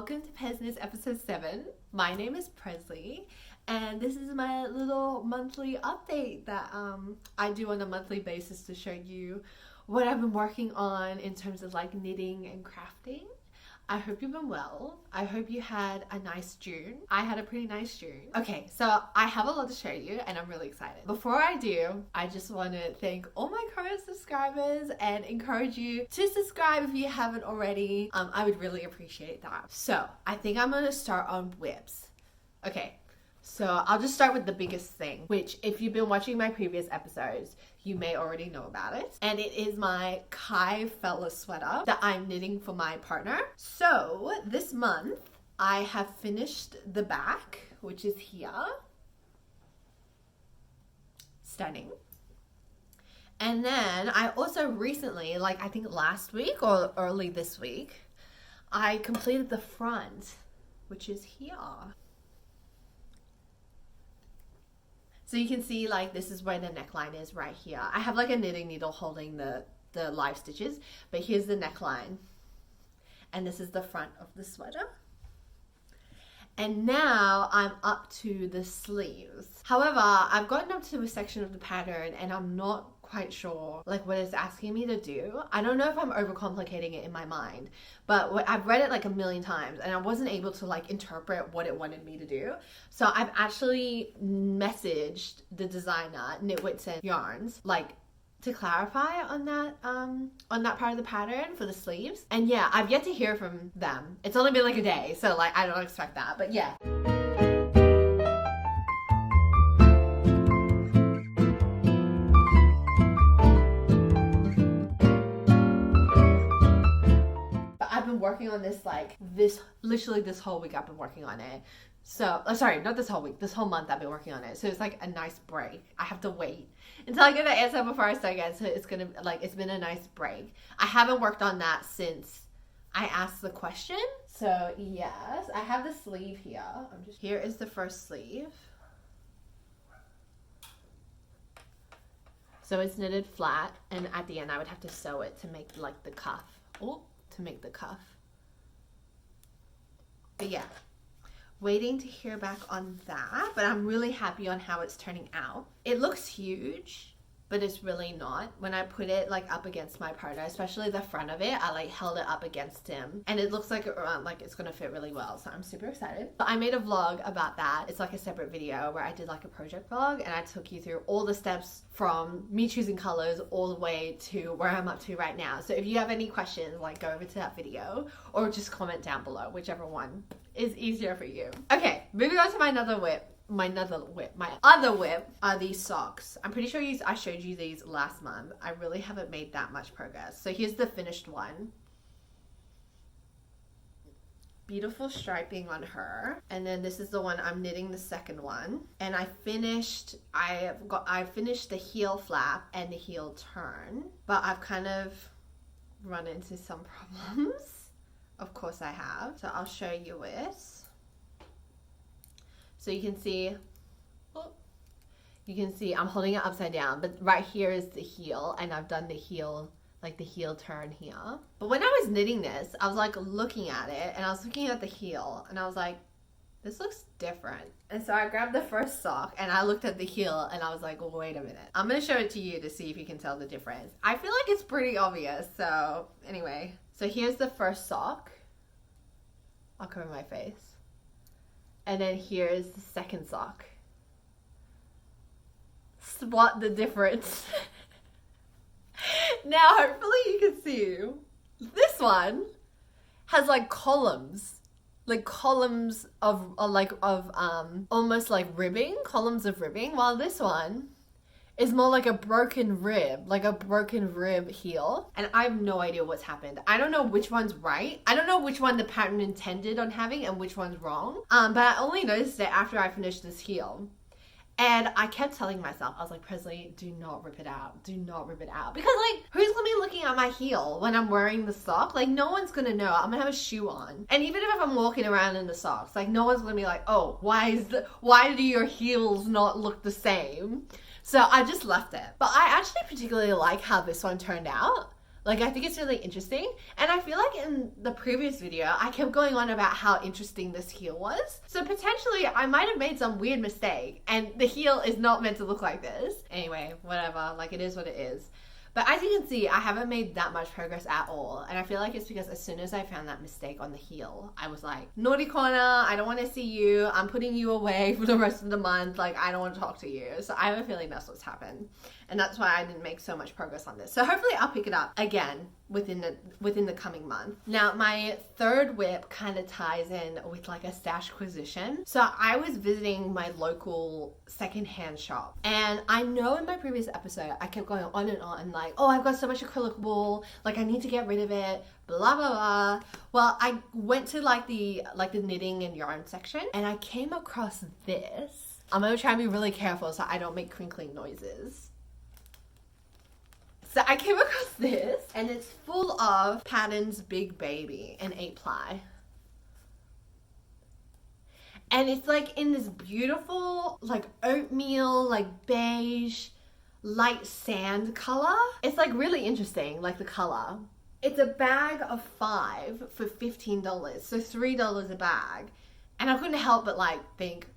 welcome to PezKnits episode 7. My name is Presley, and this is my little monthly update that I do on a monthly basis to show you what I've been working on in terms of like knitting and crafting. I hope you've been well. I hope you had a nice June. I had a pretty nice June. Okay, so I have a lot to show you and I'm really excited. Before I do, I just want to thank all my current subscribers and encourage you to subscribe if you haven't already. I would really appreciate that. So I think I'm going to start on whips. Okay, so I'll just start with the biggest thing, which if you've been watching my previous episodes, you may already know about it. And it is my Kai Fella sweater that I'm knitting for my partner. So this month I have finished the back, which is here. Stunning. And then I also recently, like I think last week or early this week, I completed the front, which is here. So you can see like this is where the neckline is right here. I have like a knitting needle holding the live stitches, but here's the neckline. And this is the front of the sweater. And now I'm up to the sleeves. However, I've gotten up to a section of the pattern and I'm not quite sure like what it's asking me to do. I don't know if I'm overcomplicating it in my mind, but I've read it like a million times and I wasn't able to like interpret what it wanted me to do. So I've actually messaged the designer, Knitwits and Yarns, like to clarify on that part of the pattern for the sleeves. And yeah, I've yet to hear from them. It's only been like a day, so like I don't expect that, but yeah. Working on this literally this whole week I've been working on it. So sorry, not this whole week, this whole month I've been working on it. So it's like a nice break. I have to wait until I get the answer before I start again. So it's gonna it's been a nice break. I haven't worked on that since I asked the question. So yes, I have the sleeve here. Here is the first sleeve. So it's knitted flat, and at the end I would have to sew it to make like the cuff. To make the cuff. But yeah, waiting to hear back on that, but I'm really happy on how it's turning out. It looks huge, but it's really not. When I put it like up against my partner, especially the front of it, I like held it up against him and it looks like it's gonna fit really well, so I'm super excited. I made a vlog about that. It's like a separate video where I did like a project vlog and I took you through all the steps from me choosing colors all the way to where I'm up to right now. So if you have any questions, like go over to that video or just comment down below, whichever one is easier for you. Okay, moving on to my other whip are these socks. I'm pretty sure I showed you these last month. I really haven't made that much progress. So here's the finished one. Beautiful striping on her. And then this is the one I'm knitting, the second one. And I finished the heel flap and the heel turn, but I've kind of run into some problems. Of course I have. So I'll show you it. So you can see I'm holding it upside down, but right here is the heel and I've done the heel, like the heel turn here. But when I was knitting this, I was like looking at it and I was looking at the heel and I was like, this looks different. And so I grabbed the first sock and I looked at the heel and I was like, wait a minute. I'm gonna show it to you to see if you can tell the difference. I feel like it's pretty obvious, so anyway. So here's the first sock. I'll cover my face. And then here's the second sock. Spot the difference. Now hopefully you can see. This one has like columns of almost like ribbing, columns of ribbing, while this one is more like a broken rib heel. And I have no idea what's happened. I don't know which one's right. I don't know which one the pattern intended on having and which one's wrong. But I only noticed it after I finished this heel. And I kept telling myself, I was like, Presley, do not rip it out. Do not rip it out. Because like, who's gonna be looking at my heel when I'm wearing the sock? Like, no one's gonna know. I'm gonna have a shoe on. And even if I'm walking around in the socks, like no one's gonna be like, oh, why do your heels not look the same? So I just left it. But I actually particularly like how this one turned out. Like, I think it's really interesting. And I feel like in the previous video, I kept going on about how interesting this heel was. So potentially I might have made some weird mistake and the heel is not meant to look like this. Anyway, whatever, like it is what it is. But as you can see, I haven't made that much progress at all. And I feel like it's because as soon as I found that mistake on the heel, I was like, naughty corner, I don't want to see you. I'm putting you away for the rest of the month. Like, I don't want to talk to you. So I have a feeling that's what's happened. And that's why I didn't make so much progress on this. So hopefully I'll pick it up again within the coming month. Now, my third whip kind of ties in with like a Stashquisition. So I was visiting my local secondhand shop. And I know in my previous episode, I kept going on and on like, oh, I've got so much acrylic wool. Like, I need to get rid of it. Blah, blah, blah. Well, I went to like the knitting and yarn section and I came across this. I'm going to try and be really careful so I don't make crinkling noises. So I came across this and it's full of Paton's Big Baby and 8-ply. And it's like in this beautiful like oatmeal, like beige, light sand color. It's like really interesting, like the color. It's a bag of 5 for $15, so $3 a bag. And I couldn't help but like think,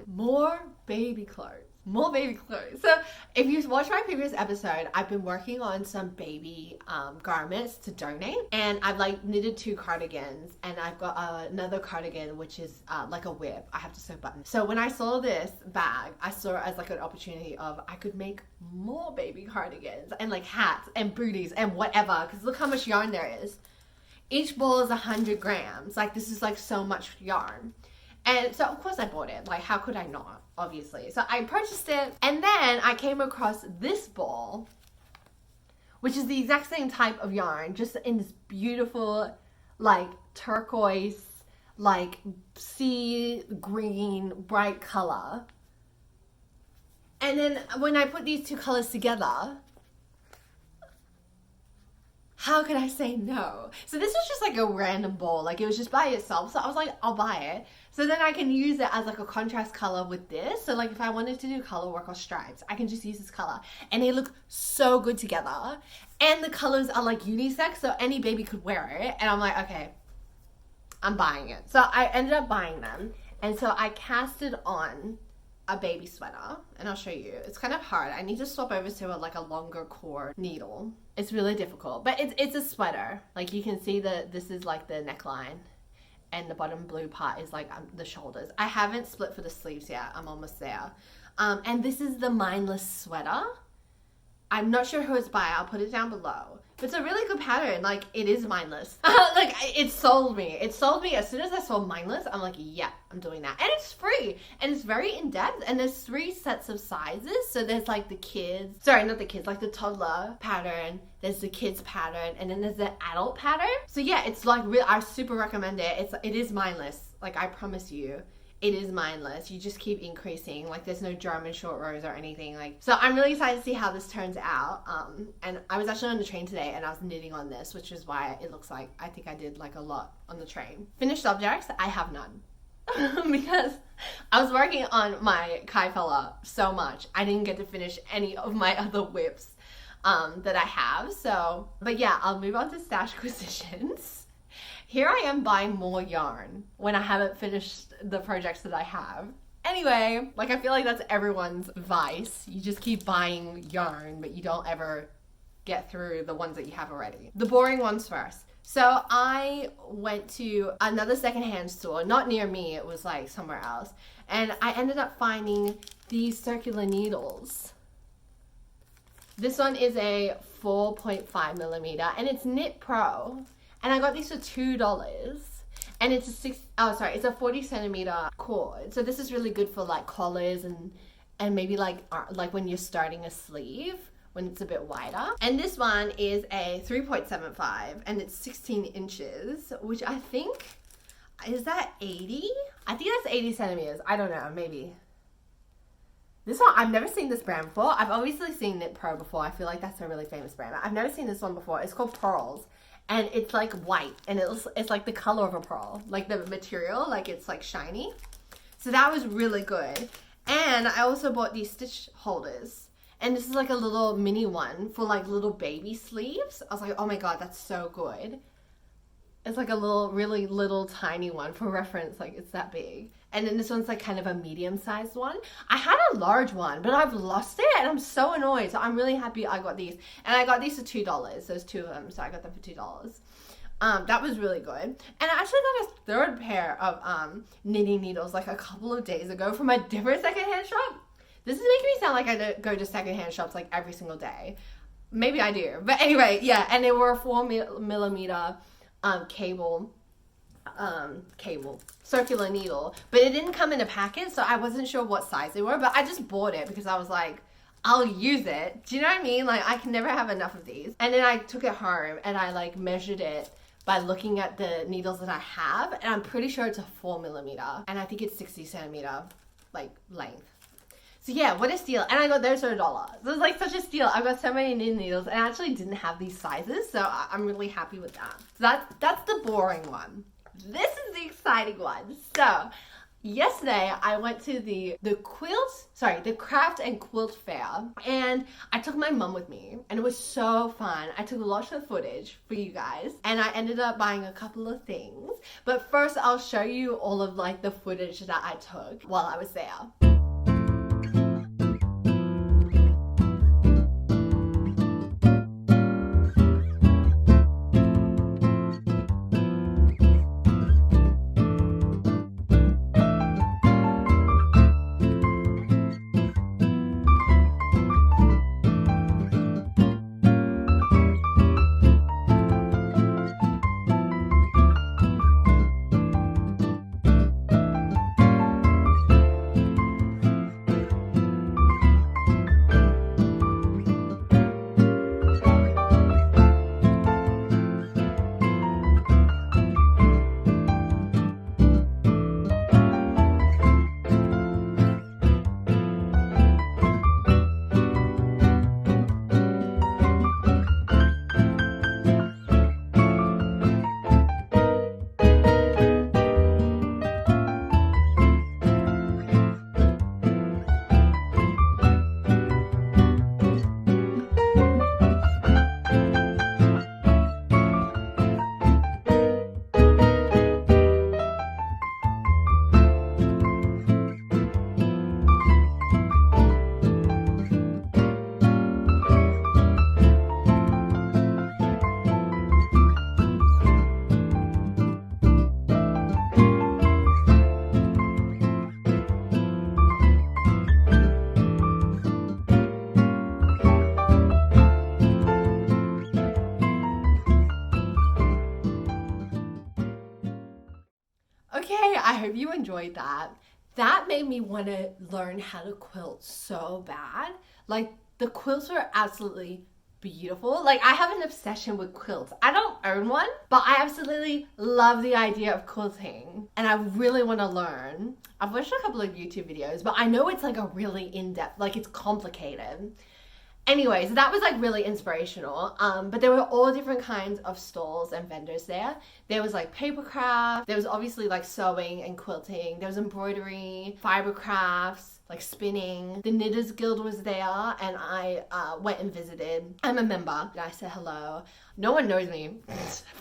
more baby clothes. More baby clothes. So if you watch my previous episode, I've been working on some baby garments to donate, and I've like knitted 2 cardigans, and I've got another cardigan which is like a whip. I have to sew buttons. So when I saw this bag, I saw it as like an opportunity of I could make more baby cardigans and like hats and booties and whatever, because look how much yarn there is. Each ball is 100 grams. Like, this is like so much yarn. And so of course I bought it. Like, how could I not? Obviously. So I purchased it, and then I came across this ball, which is the exact same type of yarn, just in this beautiful like turquoise, like sea green, bright color. And then when I put these 2 colors together, how could I say no? So this was just like a random ball. Like, it was just by itself. So I was like, I'll buy it. So then I can use it as like a contrast color with this. So like if I wanted to do color work or stripes, I can just use this color. And they look so good together. And the colors are like unisex, so any baby could wear it. And I'm like, okay, I'm buying it. So I ended up buying them. And so I casted on a baby sweater, and I'll show you. It's kind of hard. I need to swap over to a longer cord needle. It's really difficult, but it's a sweater. Like, you can see that this is like the neckline, and the bottom blue part is like the shoulders. I haven't split for the sleeves yet. I'm almost there. And this is the Mindless sweater. I'm not sure who it's by. I'll put it down below. But it's a really good pattern. Like, it is Mindless. Like, it sold me. It sold me as soon as I saw Mindless. I'm like, yeah, I'm doing that. And it's free. And it's very in-depth. And there's 3 sets of sizes. So there's like the kids. Sorry, not the kids. Like the toddler pattern. There's the kids pattern. And then there's the adult pattern. So yeah, it's like real. I super recommend it. It is Mindless. Like, I promise you. It is Mindless. You just keep increasing. Like, there's no German short rows or anything. Like, so I'm really excited to see how this turns out. And I was actually on the train today and I was knitting on this, which is why it looks like I think I did like a lot on the train. Finished objects, I have none. Because I was working on my Kai fella so much. I didn't get to finish any of my other whips that I have. So, but yeah, I'll move on to Stashquisitions. Here I am buying more yarn when I haven't finished the projects that I have. Anyway, like, I feel like that's everyone's vice. You just keep buying yarn, but you don't ever get through the ones that you have already. The boring ones first. So I went to another secondhand store, not near me, it was like somewhere else. And I ended up finding these circular needles. This one is a 4.5 millimeter and it's Knit Pro. And I got these for $2, and it's it's a 40 centimeter cord. So this is really good for like collars and maybe like when you're starting a sleeve when it's a bit wider. And this one is a 3.75 and it's 16 inches, which I think, is that 80? I think that's 80 centimeters. I don't know, maybe. This one, I've never seen this brand before. I've obviously seen Knit Pro before. I feel like that's a really famous brand. I've never seen this one before. It's called Pearls. And it's like white, and it's like the color of a pearl, like the material, like it's like shiny. So that was really good. And I also bought these stitch holders, And this is like a little mini one for like little baby sleeves. I was like, oh my god, that's so good. It's like a little, really little tiny one. For reference, like it's that big. And then this one's like kind of a medium-sized one. I had a large one, but I've lost it and I'm so annoyed. So I'm really happy I got these. And I got these for $2. There's 2 of them, so I got them for $2. That was really good. And I actually got a third pair of knitting needles like a couple of days ago from a different secondhand shop. This is making me sound like I go to secondhand shops like every single day. Maybe I do. But anyway, yeah. And they were a 4mm cable circular needle. But it didn't come in a packet, so I wasn't sure what size they were. But I just bought it because I was like, I'll use it. Do you know what I mean? Like, I can never have enough of these. And then I took it home and I like measured it by looking at the needles that I have. And I'm pretty sure it's a 4mm. And I think it's 60cm like length. So yeah, what a steal. And I got those for $1. It was like such a steal. I got so many knitting needles and I actually didn't have these sizes. So I'm really happy with that. So that's the boring one. This is the exciting one. So yesterday I went to the craft and quilt fair, and I took my mum with me and it was so fun. I took lots of footage for you guys and I ended up buying a couple of things. But first I'll show you all of like the footage that I took while I was there. Okay, I hope you enjoyed that. That made me want to learn how to quilt so bad. Like, the quilts were absolutely beautiful. Like, I have an obsession with quilts. I don't own one, but I absolutely love the idea of quilting. And I really want to learn. I've watched a couple of YouTube videos, but I know it's like a really in-depth, like it's complicated. Anyways, that was like really inspirational. But there were all different kinds of stalls and vendors there. There was like paper craft, there was obviously like sewing and quilting, there was embroidery, fiber crafts, like spinning. The Knitters Guild was there and I went and visited. I'm a member. I said hello. No one knows me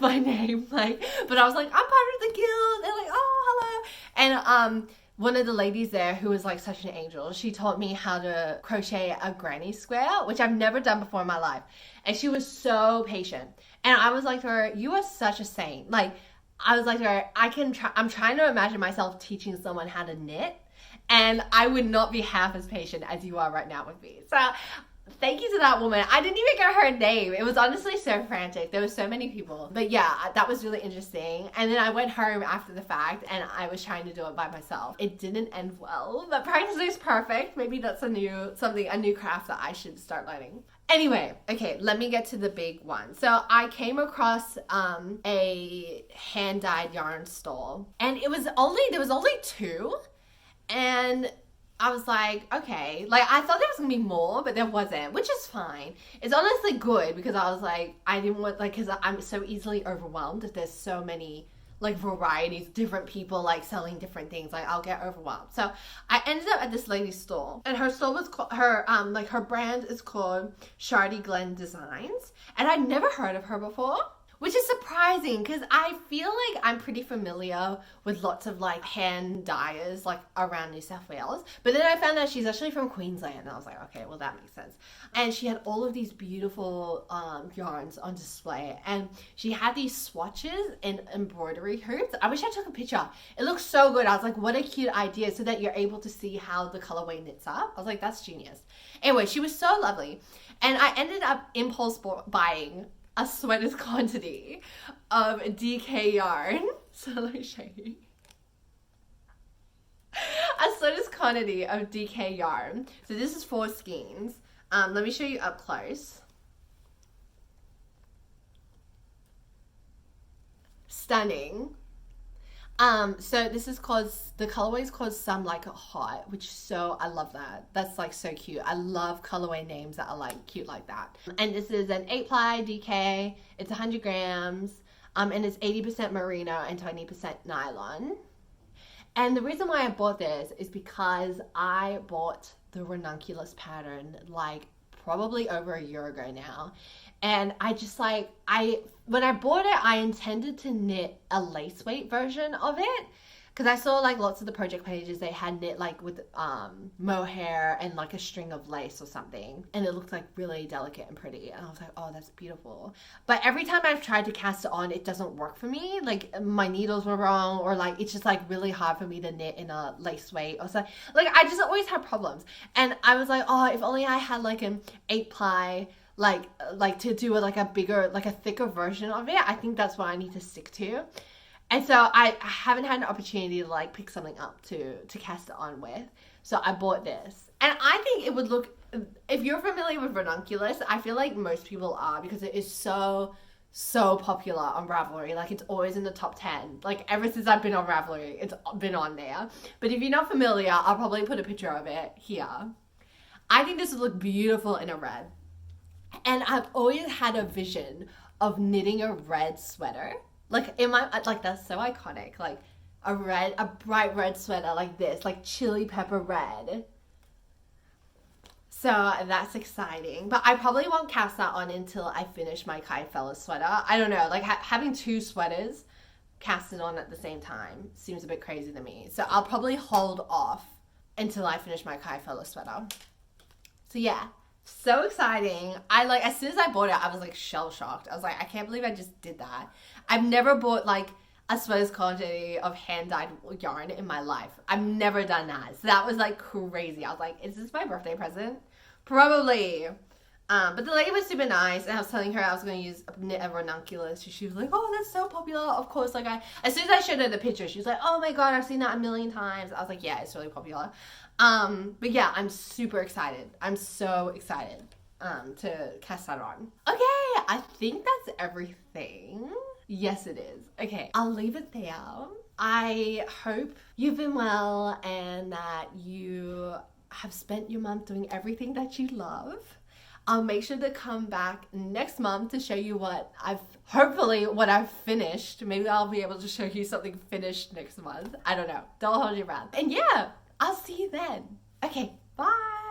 by name, like, but I was like, I'm part of the guild. They're like, oh, hello. And one of the ladies there who was like such an angel, she taught me how to crochet a granny square, which I've never done before in my life. And she was so patient. And I was like to her, you are such a saint. Like, I was like to her, I'm trying to imagine myself teaching someone how to knit, and I would not be half as patient as you are right now with me. So thank you to that woman. I didn't even get her name. It was honestly so frantic. There were so many people. But yeah, that was really interesting. And then I went home after the fact and I was trying to do it by myself. It didn't end well, but practice is perfect. Maybe that's a new craft that I should start learning. Anyway, okay, let me get to the big one. So I came across a hand-dyed yarn stall, and there was only 2, and I was like, okay, like I thought there was gonna be more, but there wasn't, which is fine. It's honestly good because I was like, I didn't want, like, because I'm so easily overwhelmed if there's so many like varieties, different people like selling different things. Like I'll get overwhelmed. So I ended up at this lady's store, and her store was called, her brand is called Chardyglen Designs, and I'd never heard of her before. Which is surprising because I feel like I'm pretty familiar with lots of like hand dyers like around New South Wales. But then I found out she's actually from Queensland, and I was like, okay, well that makes sense. And she had all of these beautiful yarns on display, and she had these swatches and embroidery hoops. I wish I took a picture. It looks so good. I was like, what a cute idea, so that you're able to see how the colorway knits up. I was like, that's genius. Anyway, she was so lovely, and I ended up impulse buying a sweater's quantity of DK yarn. So let me show you. A sweater's quantity of DK yarn. So this is 4 skeins. Let me show you up close. Stunning. So this is called, the colorway is called Some Like It Hot, which I love that. That's like so cute. I love colorway names that are like cute like that. And this is an 8-ply DK. It's 100 grams. And it's 80% merino and 20% nylon. And the reason why I bought this is because I bought the ranunculus pattern like probably over a year ago now. And I just like, when I bought it, I intended to knit a lace weight version of it. Because I saw like lots of the project pages, they had knit like with mohair and like a string of lace or something. And it looked like really delicate and pretty. And I was like, oh, that's beautiful. But every time I've tried to cast it on, it doesn't work for me. Like my needles were wrong, or like it's just like really hard for me to knit in a lace weight or something. Like I just always have problems. And I was like, oh, if only I had like an 8-ply, like to do like a bigger, like a thicker version of it. I think that's what I need to stick to. And so I haven't had an opportunity to like pick something up to cast it on with. So I bought this. And I think it would look, if you're familiar with ranunculus, I feel like most people are, because it is so popular on Ravelry. Like it's always in the top 10. Like ever since I've been on Ravelry, it's been on there. But if you're not familiar, I'll probably put a picture of it here. I think this would look beautiful in a red. And I've always had a vision of knitting a red sweater. Like in my, like that's so iconic. Like a bright red sweater like this, like chili pepper red. So that's exciting. But I probably won't cast that on until I finish my Kai Fella sweater. I don't know, like having 2 sweaters casted on at the same time seems a bit crazy to me. So I'll probably hold off until I finish my Kai Fella sweater. So yeah. So exciting. As soon as I bought it, I was like shell shocked. I was like, I can't believe I just did that. I've never bought like a sweater's quantity of hand dyed yarn in my life. I've never done that. So that was like crazy. I was like, is this my birthday present? Probably. But the lady was super nice, and I was telling her I was going to knit a ranunculus. She was like, oh, that's so popular. Of course, like as soon as I showed her the picture, she was like, oh my God, I've seen that a million times. I was like, yeah, it's really popular. But yeah, I'm super excited. I'm so excited to cast that on. Okay, I think that's everything. Yes, it is. Okay, I'll leave it there. I hope you've been well and that you have spent your month doing everything that you love. I'll make sure to come back next month to show you what I've finished. Maybe I'll be able to show you something finished next month. I don't know. Don't hold your breath. And yeah, I'll see you then. Okay, bye.